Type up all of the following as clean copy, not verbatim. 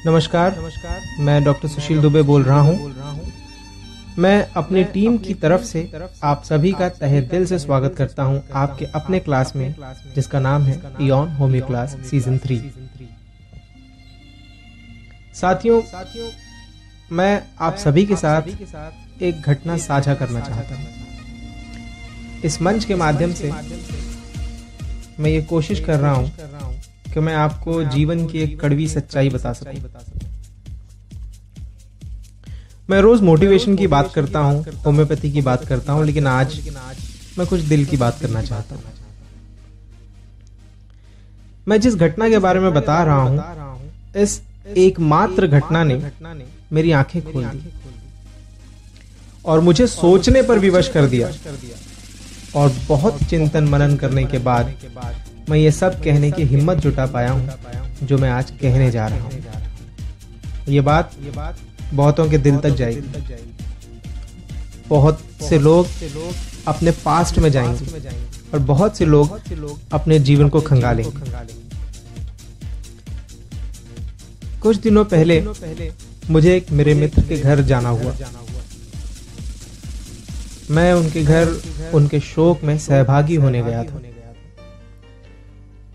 नमस्कार, मैं डॉक्टर सुशील दुबे बोल रहा हूँ। मैं अपनी टीम की तरफ से आप सभी का तहे दिल से स्वागत करता हूँ आपके अपने क्लास में, जिसका नाम है इयॉन होम्यो क्लास सीजन 3। साथियों, मैं आप सभी के साथ एक घटना साझा करना चाहता हूँ। इस मंच के माध्यम से मैं ये कोशिश कर रहा हूँ कि मैं आपको जीवन की एक कड़वी सच्चाई बता सकूं। मैं रोज मोटिवेशन की बात करता हूँ, होम्योपैथी की बात करता हूँ, लेकिन आज मैं कुछ दिल की बात करना चाहता हूँ। मैं जिस घटना के बारे में बता रहा हूँ, इस एकमात्र घटना ने मेरी आंखें खोल दी और मुझे सोचने पर विवश कर दिया। और बहुत चिंतन मनन करने के बाद मैं ये सब कहने की हिम्मत जुटा पाया हूँ जो मैं आज कहने जा रहा हूँ। ये बात बहुतों के दिल तक जाएगी। बहुत से लोग अपने पास्ट में जाएंगे और बहुत से लोग अपने जीवन को खंगालेंगे। कुछ दिनों पहले मुझे एक मेरे मित्र के घर जाना हुआ। मैं उनके घर उनके शोक में सहभागी होने गया था।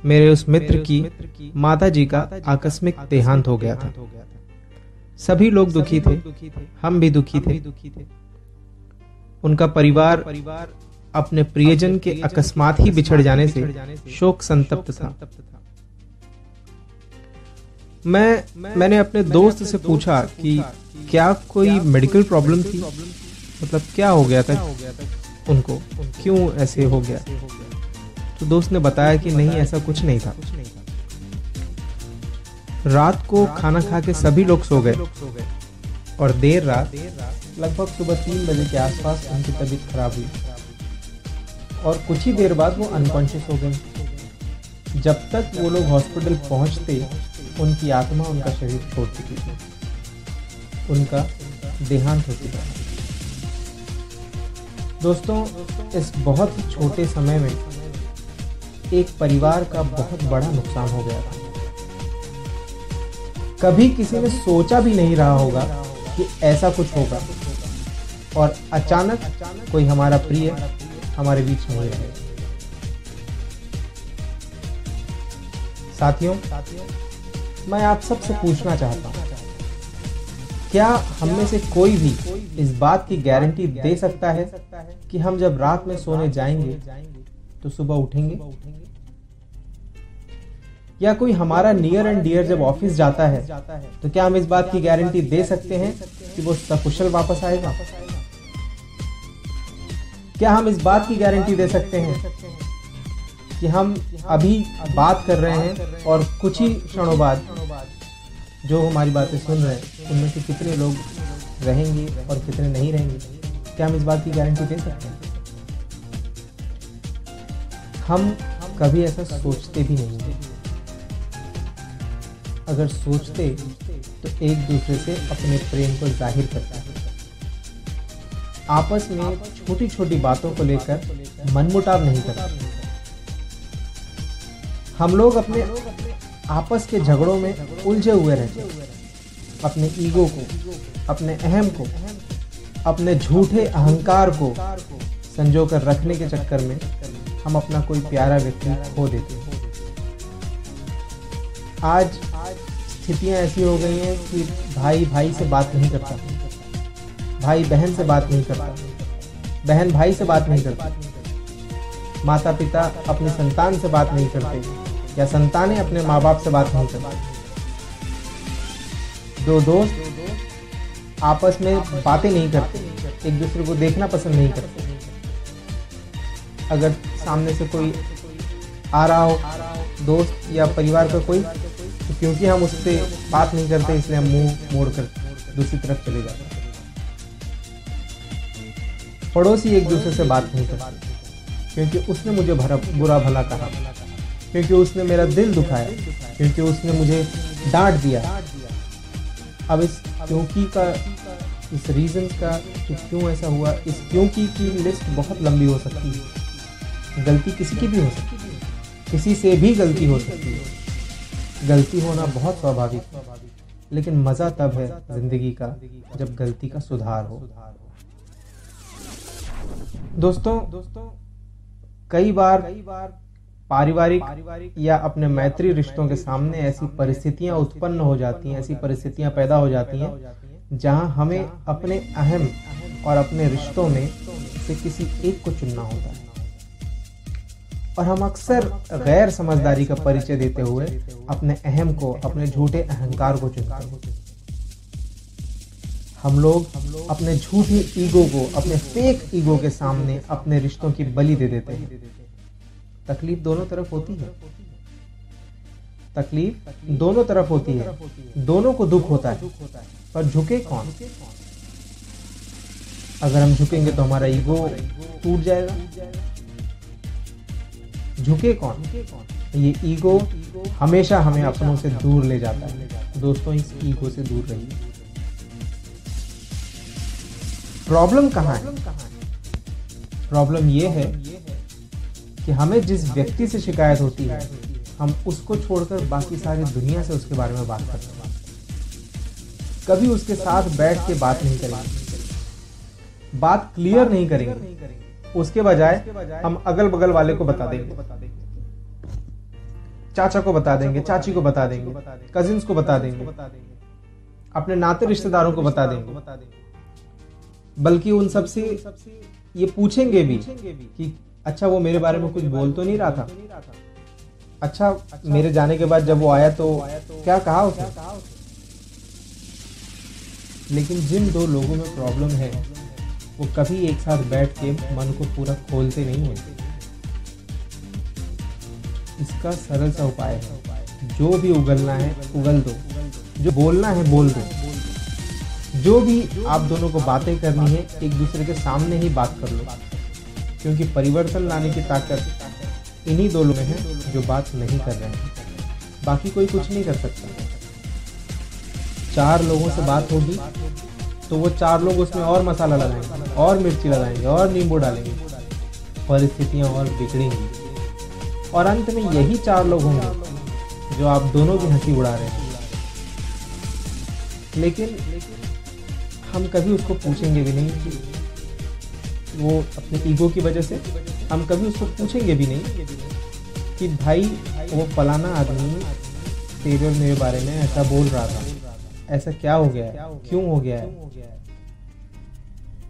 मेरे उस मित्र की माता जी का आकस्मिक देहांत हो गया था। सभी लोग दुखी थे, हम भी दुखी थे। उनका परिवार अपने प्रियजन के अकस्मात ही बिछड़ जाने से शोक संतप्त था। मैंने अपने दोस्त से पूछा कि क्या कोई मेडिकल प्रॉब्लम थी, मतलब क्या हो गया था उनको, क्यों ऐसे हो गया। तो दोस्त ने बताया कि नहीं, ऐसा कुछ नहीं था। रात को खाना खा के सभी लोग सो गए और देर रात लगभग सुबह 3 बजे के आसपास उनकी तबीयत खराब हुई और कुछ ही देर बाद वो अनकॉन्शियस हो गए। जब तक वो लोग हॉस्पिटल पहुंचते उनकी आत्मा उनका शरीर छोड़ चुकी थी, उनका देहांत हो चुका था। दोस्तों, इस बहुत ही छोटे समय में एक परिवार का बहुत बड़ा नुकसान हो गया था। कभी किसी ने सोचा भी नहीं रहा होगा कि ऐसा कुछ होगा और अचानक कोई हमारा प्रिय हमारे बीच नहीं रहेगा। साथियों, मैं आप सबसे पूछना चाहता हूं, क्या हम में से कोई भी इस बात की गारंटी दे सकता है कि हम जब रात में सोने जाएंगे तो सुबह उठेंगे? या कोई हमारा नियर एंड डियर जब ऑफिस जाता है तो क्या हम इस बात की गारंटी दे सकते हैं कि वो सकुशल वापस आएगा? क्या हम इस बात की गारंटी दे सकते हैं कि हम अभी बात कर रहे हैं और कुछ ही क्षणों बाद जो हमारी बातें सुन रहे हैं उनमें से कितने लोग रहेंगे और कितने नहीं रहेंगे? क्या हम इस बात की गारंटी दे सकते हैं? हम कभी ऐसा सोचते भी नहीं हैं। अगर सोचते तो एक दूसरे से अपने प्रेम को जाहिर करते हैं। आपस में छोटी छोटी बातों को लेकर मनमुटाव नहीं करते। हम लोग अपने आपस के झगड़ों में उलझे हुए रहते हैं। अपने ईगो को, अपने अहम को, अपने झूठे अहंकार को संजो कर रखने के चक्कर में हम अपना कोई प्यारा व्यक्ति खो देते हैं। आज स्थितियां ऐसी हो गई हैं कि भाई भाई से बात नहीं करता, भाई बहन से बात नहीं करता, बहन भाई से बात नहीं करती, माता पिता अपनी संतान से बात नहीं करते या संतानें अपने माँ बाप से बात नहीं करती। दो दोस्त आपस में बातें नहीं करते, एक दूसरे को देखना पसंद नहीं करते। अगर सामने से कोई आ रहा हो, दोस्त या परिवार का कोई, तो क्योंकि हम उससे बात नहीं करते इसलिए हम मुंह मोड़कर दूसरी तरफ चले जाते हैं। पड़ोसी एक दूसरे से बात नहीं करते क्योंकि उसने मुझे बुरा भला कहा, क्योंकि उसने मेरा दिल दुखाया, क्योंकि उसने मुझे डांट दिया। अब इस क्योंकि का, इस रीजन का कि क्यों ऐसा हुआ, इस क्योंकि की लिस्ट बहुत लंबी हो सकती है। गलती किसी की भी हो सकती है, किसी से भी गलती हो सकती है। गलती होना बहुत स्वाभाविक है, लेकिन मजा तब है जिंदगी का जब गलती का सुधार हो। दोस्तों, कई बार पारिवारिक या अपने मैत्री रिश्तों के सामने ऐसी परिस्थितियां उत्पन्न हो जाती हैं, ऐसी परिस्थितियां पैदा हो जाती हैं जहां हमें अपने अहम और अपने रिश्तों में से किसी एक को चुनना होता है, और हम अक्सर गैर समझदारी का परिचय देते हुए अपने अहम को, अपने झूठे अहंकार को चुनते हैं। हम लोग अपने झूठी ईगो को, अपने फेक ईगो के सामने अपने रिश्तों की बलि दे देते हैं। तकलीफ दोनों तरफ होती है, तकलीफ दोनों तरफ होती है, दोनों को दुख होता है, पर झुके कौन? अगर हम झुकेंगे तो हमारा ईगो टूट जाएगा। झुके कौन? ये ईगो हमेशा हमें अपनों से दूर ले जाता है। दोस्तों, इस ईगो से दूर रहिए। प्रॉब्लम कहाँ है? प्रॉब्लम ये है कि हमें जिस व्यक्ति से शिकायत होती है, हम उसको छोड़कर बाकी सारी दुनिया से उसके बारे में बात करते हैं। कभी उसके साथ बैठ के बात नहीं करेंगे, बात क्लियर नहीं करेंगे। उसके बजाय हम अगल बगल वाले को बता देंगे, चाचा को बता देंगे, चाची को बता देंगे, कजिन्स को बता देंगे, अपने नाते रिश्तेदारों को बता देंगे। बल्कि उन सब से ये पूछेंगे भी कि अच्छा, वो मेरे बारे में कुछ बोल तो नहीं रहा था? अच्छा, मेरे जाने के बाद जब वो आया तो क्या कहा उसने? लेकिन जिन दो लोगों में प्रॉब्लम है, वो कभी एक साथ बैठ के मन को पूरा खोलते नहीं है। इसका सरल सा उपाय है, जो भी उगलना है उगल दो, जो बोलना है बोल दो, जो भी आप दोनों को बातें करनी है एक दूसरे के सामने ही बात कर लो, क्योंकि परिवर्तन लाने की ताकत इन्हीं दो लोग हैं जो बात नहीं कर रहे हैं। बाकी कोई कुछ नहीं कर सकता। 4 लोगों से बात होगी तो वो 4 लोग उसमें और मसाला लगाएंगे, और मिर्ची लगाएंगे, और नींबू डालेंगे, परिस्थितियां और बिगड़ेंगी, और अंत में यही 4 लोग होंगे जो आप दोनों की हंसी उड़ा रहे हैं। लेकिन हम कभी उसको पूछेंगे भी नहीं कि वो अपने ईगो की वजह से, हम कभी उसको पूछेंगे भी नहीं कि भाई वो फलाना आदमी तेरे और मेरे बारे में ऐसा बोल रहा था, ऐसा क्या हो गया है, क्यों हो गया है?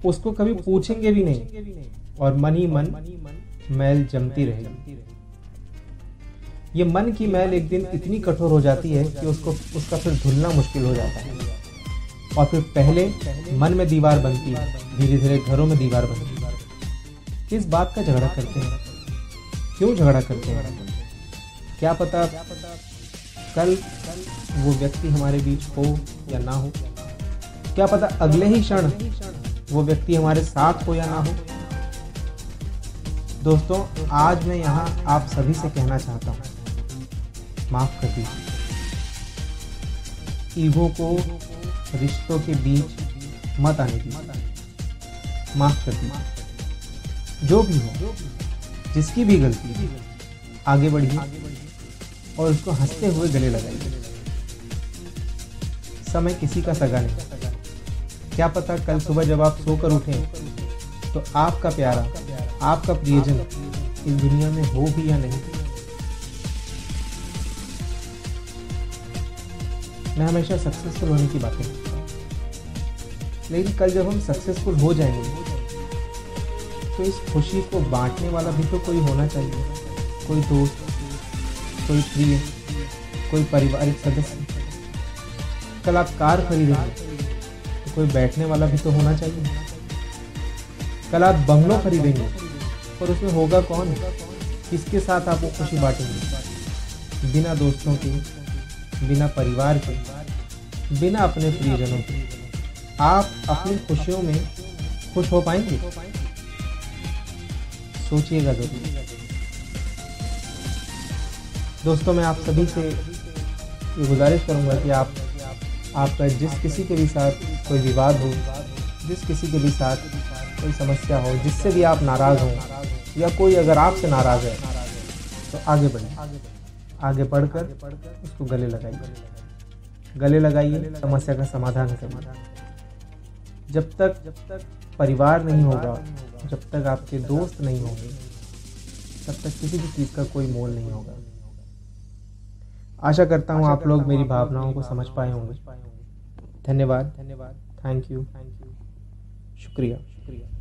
उसको कभी पूछेंगे भी नहीं, और मन ही मन मैल जमती रहेगी। ये मन की मैल एक दिन इतनी कठोर हो जाती है कि उसका फिर धुलना मुश्किल हो जाता है, और फिर पहले मन में दीवार बनती है, धीरे धीरे घरों में दीवार बनती है। किस बात का झगड़ा करते हैं? क्यों झगड़ा करते हैं? क्या पता कल वो व्यक्ति हमारे बीच हो या ना हो, क्या पता अगले ही क्षण वो व्यक्ति हमारे साथ हो या ना हो। दोस्तों, आज मैं यहाँ आप सभी से कहना चाहता हूँ, माफ कर दीजिए। ईगो को रिश्तों के बीच मत आने दीजिए। माफ कर दीजिए। जो भी हो, जिसकी भी गलती है, आगे बढ़िए और उसको हंसते हुए गले लगाइए। समय किसी का सगा नहीं। क्या पता कल सुबह जब आप सोकर उठें तो आपका प्यारा, आपका प्रियजन इस दुनिया में हो भी या नहीं। मैं हमेशा सक्सेसफुल होने की बातें करता हूं, लेकिन कल जब हम सक्सेसफुल हो जाएंगे तो इस खुशी को बांटने वाला भी तो कोई होना चाहिए। कोई दोस्त, कोई प्रिय, कोई पारिवारिक सदस्य। कल आप कार खरीदेंगे तो कोई बैठने वाला भी तो होना चाहिए। कल आप बंगलो खरीदेंगे और उसमें होगा कौन? किसके साथ आप वो खुशी बांटेंगे? बिना दोस्तों के, बिना परिवार के, बिना अपने प्रियजनों के आप अपनी खुशियों में खुश हो पाएंगे? सोचिएगा जरूर। दोस्तों, मैं आप सभी से ये गुजारिश करूंगा कि आपका जिस किसी के भी साथ कोई विवाद हो, जिस किसी के भी साथ कोई समस्या हो, जिससे भी आप नाराज हो, या कोई अगर आपसे नाराज है तो आगे बढ़िए, आगे बढ़कर उसको गले लगाइए। गले लगाइए, समस्या का समाधान करिए। जब तक परिवार नहीं होगा, जब तक आपके दोस्त नहीं होंगे, तब तक किसी भी चीज़ का कोई मोल नहीं होगा। आशा करता हूँ आप लोग मेरी भावनाओं को समझ पाए होंगे। धन्यवाद। Thank you. शुक्रिया।